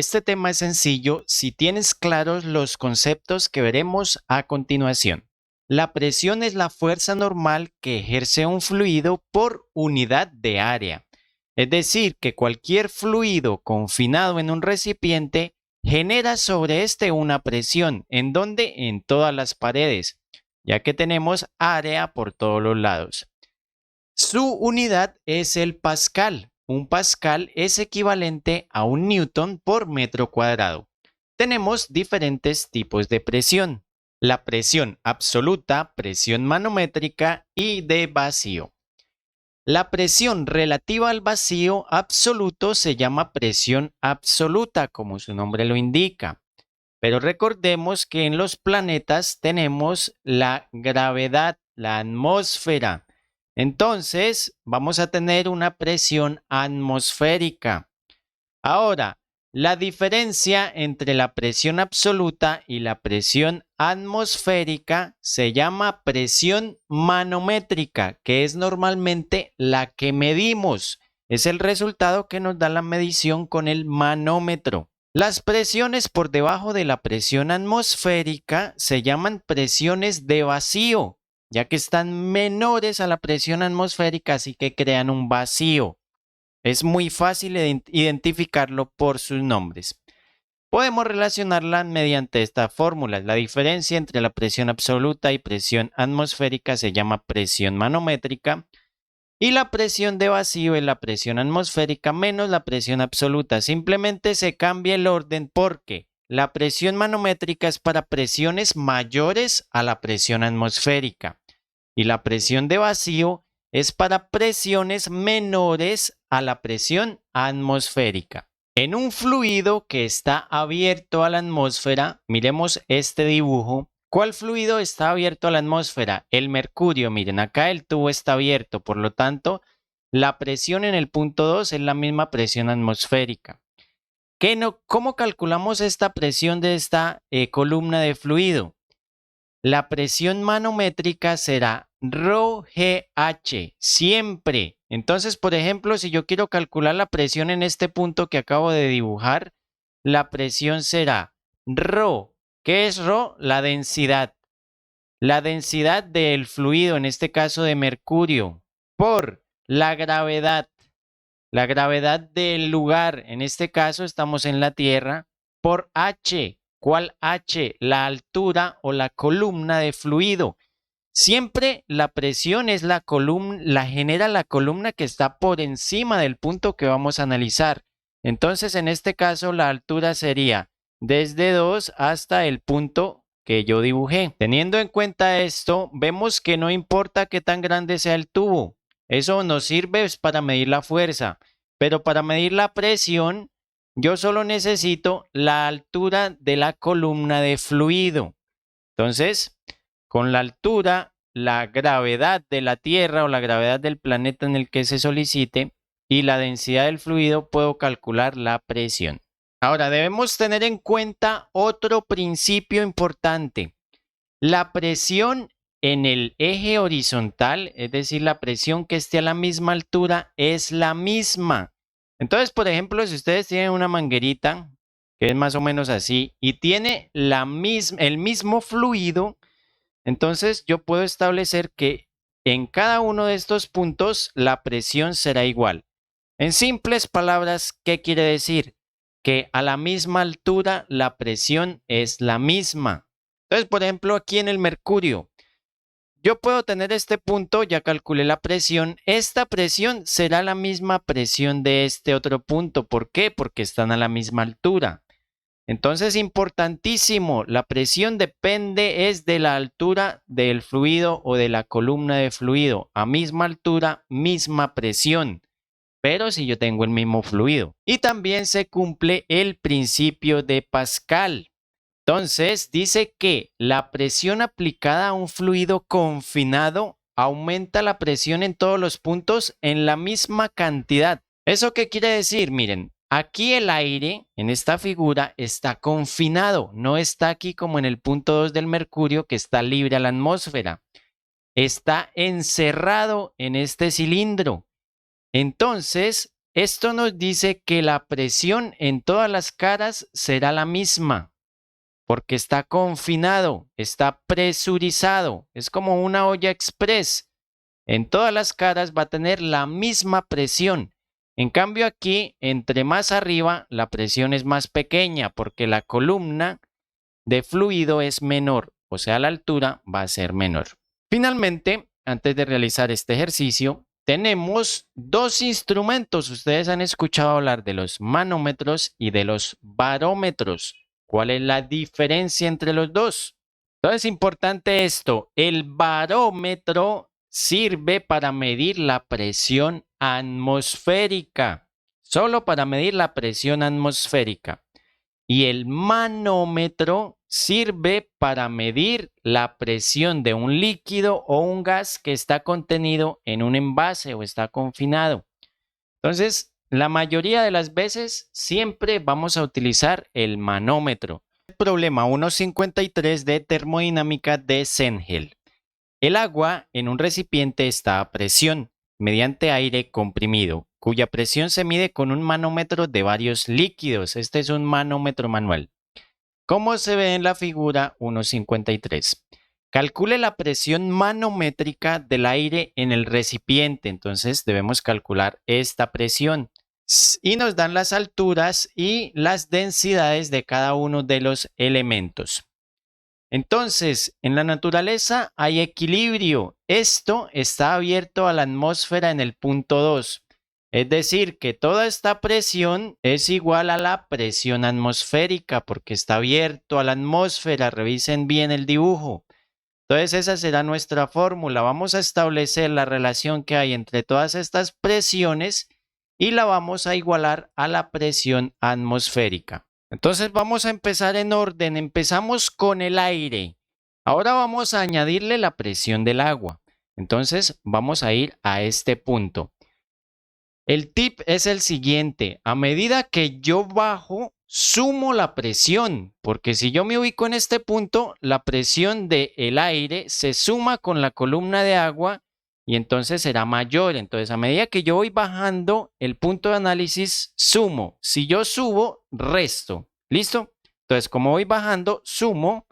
Este tema es sencillo si tienes claros los conceptos que veremos a continuación. La presión es la fuerza normal que ejerce un fluido por unidad de área. Es decir, que cualquier fluido confinado en un recipiente genera sobre este una presión. ¿En dónde? En todas las paredes, ya que tenemos área por todos los lados. Su unidad es el pascal. Un pascal es equivalente a un newton por metro cuadrado. Tenemos diferentes tipos de presión. La presión absoluta, presión manométrica y de vacío. La presión relativa al vacío absoluto se llama presión absoluta, como su nombre lo indica. Pero recordemos que en los planetas tenemos la gravedad, la atmósfera. Entonces, vamos a tener una presión atmosférica. Ahora, la diferencia entre la presión absoluta y la presión atmosférica se llama presión manométrica, que es normalmente la que medimos. Es el resultado que nos da la medición con el manómetro. Las presiones por debajo de la presión atmosférica se llaman presiones de vacío, ya que están menores a la presión atmosférica, así que crean un vacío. Es muy fácil identificarlo por sus nombres. Podemos relacionarla mediante esta fórmula. La diferencia entre la presión absoluta y presión atmosférica se llama presión manométrica y la presión de vacío es la presión atmosférica menos la presión absoluta. Simplemente se cambia el orden porque la presión manométrica es para presiones mayores a la presión atmosférica y la presión de vacío es para presiones menores a la presión atmosférica. En un fluido que está abierto a la atmósfera, miremos este dibujo. ¿Cuál fluido está abierto a la atmósfera? El mercurio. Miren, acá el tubo está abierto, por lo tanto, la presión en el punto 2 es la misma presión atmosférica. ¿Cómo calculamos esta presión de esta columna de fluido? La presión manométrica será ρGH, siempre. Entonces, por ejemplo, si yo quiero calcular la presión en este punto que acabo de dibujar, la presión será ρ. ¿Qué es ρ? La densidad. La densidad del fluido, en este caso de mercurio, por la gravedad. La gravedad del lugar, en este caso estamos en la Tierra, por H. ¿Cuál H? La altura o la columna de fluido. Siempre la presión es la columna, la genera la columna que está por encima del punto que vamos a analizar. Entonces, en este caso, la altura sería desde 2 hasta el punto que yo dibujé. Teniendo en cuenta esto, vemos que no importa qué tan grande sea el tubo. Eso nos sirve para medir la fuerza, pero para medir la presión, yo solo necesito la altura de la columna de fluido. Entonces, con la altura, la gravedad de la Tierra o la gravedad del planeta en el que se solicite y la densidad del fluido, puedo calcular la presión. Ahora, debemos tener en cuenta otro principio importante. La presión en el eje horizontal, es decir, la presión que esté a la misma altura, es la misma. Entonces, por ejemplo, si ustedes tienen una manguerita, que es más o menos así, y tiene el mismo fluido, entonces yo puedo establecer que en cada uno de estos puntos la presión será igual. En simples palabras, ¿qué quiere decir? Que a la misma altura la presión es la misma. Entonces, por ejemplo, aquí en el mercurio, yo puedo tener este punto, ya calculé la presión. Esta presión será la misma presión de este otro punto. ¿Por qué? Porque están a la misma altura. Entonces, importantísimo, la presión depende es de la altura del fluido o de la columna de fluido. A misma altura, misma presión, pero si yo tengo el mismo fluido. Y también se cumple el principio de Pascal. Entonces, dice que la presión aplicada a un fluido confinado aumenta la presión en todos los puntos en la misma cantidad. ¿Eso qué quiere decir? Miren, aquí el aire en esta figura está confinado, no está aquí como en el punto 2 del mercurio que está libre a la atmósfera. Está encerrado en este cilindro. Entonces, esto nos dice que la presión en todas las caras será la misma, porque está confinado, está presurizado, es como una olla express. En todas las caras va a tener la misma presión. En cambio aquí, entre más arriba, la presión es más pequeña porque la columna de fluido es menor, o sea, la altura va a ser menor. Finalmente, antes de realizar este ejercicio, tenemos dos instrumentos. Ustedes han escuchado hablar de los manómetros y de los barómetros. ¿Cuál es la diferencia entre los dos? Entonces, importante esto, el barómetro sirve para medir la presión atmosférica, solo para medir la presión atmosférica. Y el manómetro sirve para medir la presión de un líquido o un gas que está contenido en un envase o está confinado. Entonces, la mayoría de las veces siempre vamos a utilizar el manómetro. Problema 1.53 de termodinámica de Cengel. El agua en un recipiente está a presión mediante aire comprimido, cuya presión se mide con un manómetro de varios líquidos. Este es un manómetro manual. Como se ve en la figura 1.53. Calcule la presión manométrica del aire en el recipiente. Entonces debemos calcular esta presión. Y nos dan las alturas y las densidades de cada uno de los elementos. Entonces, en la naturaleza hay equilibrio. Esto está abierto a la atmósfera en el punto 2. Es decir, que toda esta presión es igual a la presión atmosférica porque está abierto a la atmósfera. Revisen bien el dibujo. Entonces, esa será nuestra fórmula. Vamos a establecer la relación que hay entre todas estas presiones y la vamos a igualar a la presión atmosférica. Entonces vamos a empezar en orden. Empezamos con el aire. Ahora vamos a añadirle la presión del agua. Entonces vamos a ir a este punto. El tip es el siguiente. A medida que yo bajo, sumo la presión, porque si yo me ubico en este punto, la presión del aire se suma con la columna de agua y entonces será mayor. Entonces, a medida que yo voy bajando, el punto de análisis sumo. Si yo subo, resto. ¿Listo? Entonces, como voy bajando, sumo.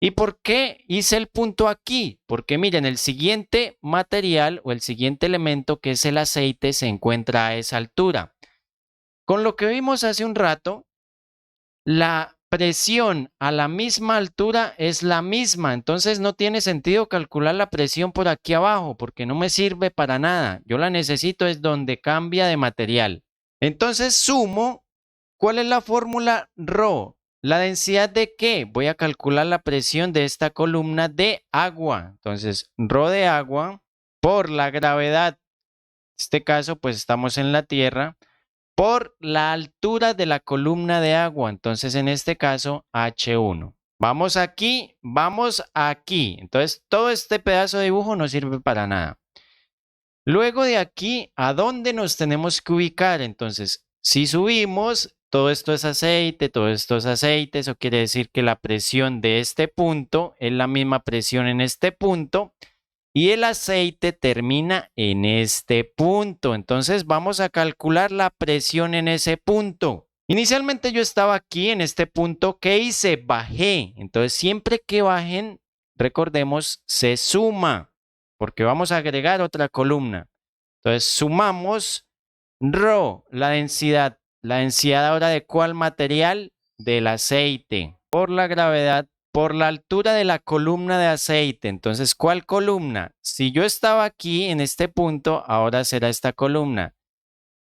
¿Y por qué hice el punto aquí? Porque miren, el siguiente material o el siguiente elemento, que es el aceite, se encuentra a esa altura. Con lo que vimos hace un rato, la presión a la misma altura es la misma, entonces no tiene sentido calcular la presión por aquí abajo porque no me sirve para nada. Yo la necesito es donde cambia de material. Entonces sumo, ¿cuál es la fórmula ρ? ¿La densidad de qué? Voy a calcular la presión de esta columna de agua. Entonces, ρ de agua por la gravedad. En este caso, pues estamos en la Tierra por la altura de la columna de agua. Entonces, en este caso, H1. Vamos aquí, vamos aquí. Entonces, todo este pedazo de dibujo no sirve para nada. Luego de aquí, ¿a dónde nos tenemos que ubicar? Entonces, si subimos, todo esto es aceite, todo esto es aceite. Eso quiere decir que la presión de este punto es la misma presión en este punto. Y el aceite termina en este punto. Entonces vamos a calcular la presión en ese punto. Inicialmente yo estaba aquí en este punto. ¿Qué hice? Bajé. Entonces siempre que bajen, recordemos, se suma. Porque vamos a agregar otra columna. Entonces sumamos ρ, la densidad. La densidad ahora de ¿cuál material? Del aceite. Por la gravedad, por la altura de la columna de aceite. Entonces, ¿cuál columna? Si yo estaba aquí en este punto, ahora será esta columna.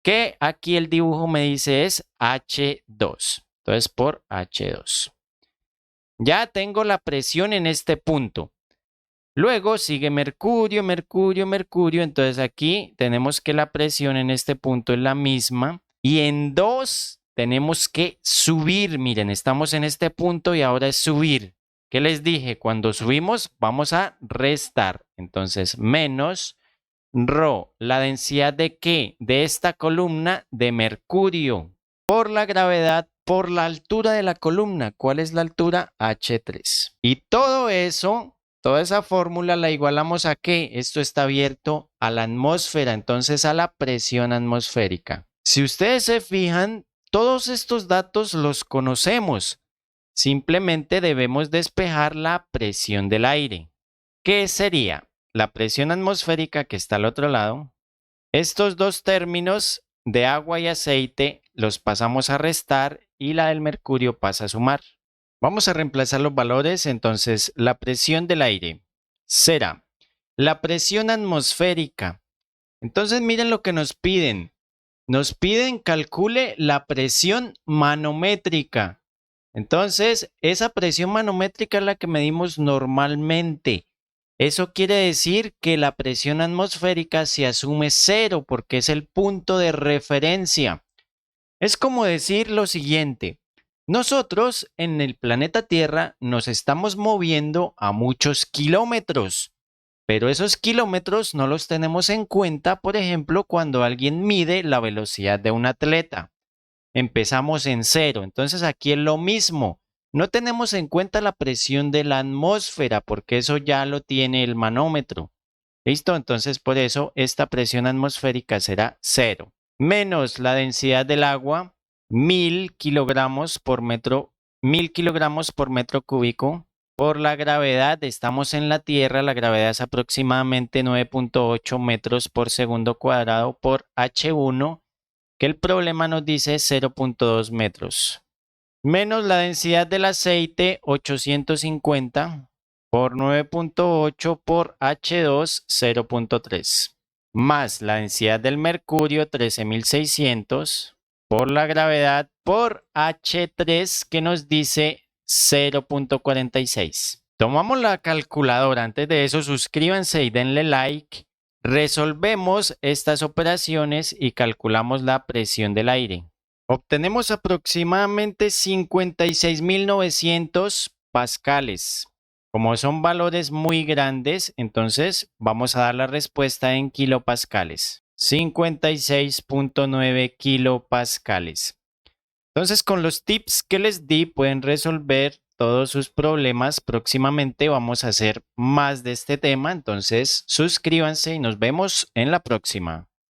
Que aquí el dibujo me dice es H2. Entonces, por H2. Ya tengo la presión en este punto. Luego sigue mercurio, mercurio, mercurio. Entonces aquí tenemos que la presión en este punto es la misma. Y en 2 tenemos que subir. Miren, estamos en este punto y ahora es subir. ¿Qué les dije? Cuando subimos vamos a restar. Entonces menos ρ, la densidad de ¿qué? De esta columna de mercurio. Por la gravedad, por la altura de la columna. ¿Cuál es la altura? H3. Y todo eso, toda esa fórmula la igualamos a ¿qué? Esto está abierto a la atmósfera, entonces a la presión atmosférica. Si ustedes se fijan, todos estos datos los conocemos. Simplemente debemos despejar la presión del aire. ¿Qué sería? La presión atmosférica que está al otro lado. Estos dos términos de agua y aceite los pasamos a restar y la del mercurio pasa a sumar. Vamos a reemplazar los valores, entonces la presión del aire será la presión atmosférica. Entonces miren lo que nos piden. Nos piden calcule la presión manométrica. Entonces, esa presión manométrica es la que medimos normalmente. Eso quiere decir que la presión atmosférica se asume cero porque es el punto de referencia. Es como decir lo siguiente. Nosotros en el planeta Tierra nos estamos moviendo a muchos kilómetros, pero esos kilómetros no los tenemos en cuenta, por ejemplo, cuando alguien mide la velocidad de un atleta. Empezamos en cero. Entonces aquí es lo mismo. No tenemos en cuenta la presión de la atmósfera porque eso ya lo tiene el manómetro. ¿Listo? Entonces por eso esta presión atmosférica será cero. Menos la densidad del agua, 1000 kilogramos por metro cúbico. Por la gravedad, estamos en la Tierra, la gravedad es aproximadamente 9.8 metros por segundo cuadrado por H1, que el problema nos dice 0.2 metros. Menos la densidad del aceite, 850 por 9.8 por H2, 0.3. Más la densidad del mercurio, 13.600 por la gravedad por H3, que nos dice 0.46. Tomamos la calculadora. Antes de eso, suscríbanse y denle like. Resolvemos estas operaciones y calculamos la presión del aire. Obtenemos aproximadamente 56.900 pascales. Como son valores muy grandes, entonces vamos a dar la respuesta en kilopascales. 56.9 kilopascales. Entonces, con los tips que les di, pueden resolver todos sus problemas. Próximamente vamos a hacer más de este tema. Entonces, suscríbanse y nos vemos en la próxima.